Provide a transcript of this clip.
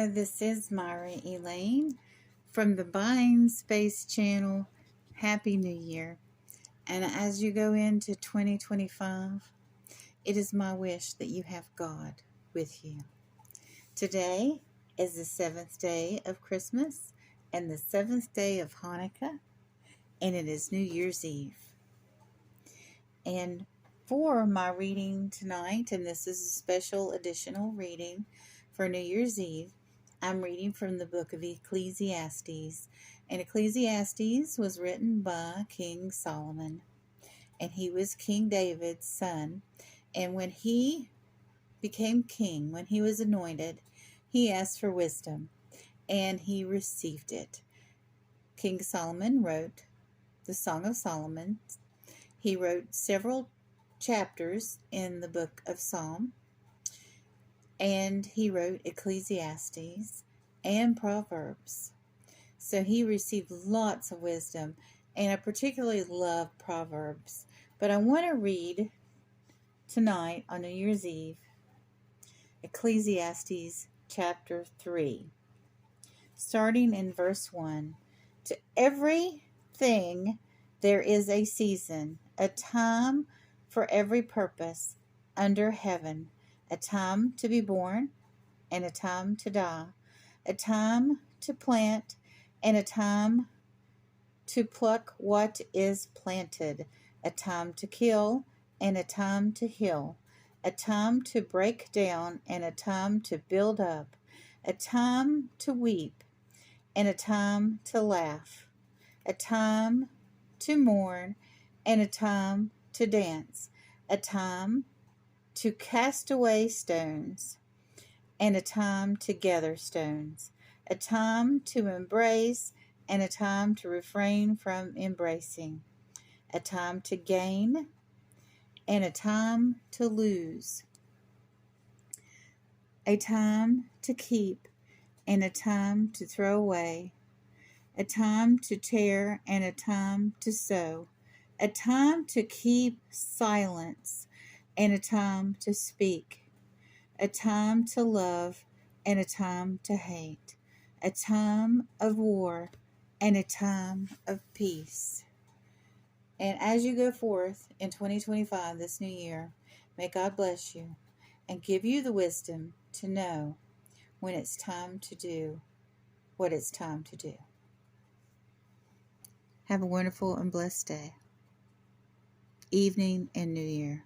Hello, this is Myra Elaine from the Buying Space channel. Happy New Year. And as you go into 2025, it is my wish that you have God with you. Today is the 7th day of Christmas and the 7th day of Hanukkah, and it is New Year's Eve. And for my reading tonight, and this is a special additional reading for New Year's Eve, I'm reading from the book of Ecclesiastes. And Ecclesiastes was written by King Solomon, and he was King David's son. And when he became king, when he was anointed, he asked for wisdom, and he received it. King Solomon wrote the Song of Solomon. He wrote several chapters in the book of Psalm, and he wrote Ecclesiastes and Proverbs. So he received lots of wisdom, and I particularly love Proverbs. But I want to read tonight on New Year's Eve Ecclesiastes chapter 3, starting in verse 1. To everything there is a season, a time for every purpose under heaven, a time to be born and a time to die, a time to plant and a time to pluck what is planted, a time to kill and a time to heal, a time to break down and a time to build up, a time to weep and a time to laugh, a time to mourn and a time to dance, a time to cast away stones and a time to gather stones, a time to embrace and a time to refrain from embracing, a time to gain and a time to lose, a time to keep and a time to throw away, a time to tear and a time to sow, a time to keep silence and a time to speak, a time to love and a time to hate, a time of war and a time of peace. And as you go forth in 2025, this new year, may God bless you and give you the wisdom to know when it's time to do what it's time to do. Have a wonderful and blessed day, evening, and New Year.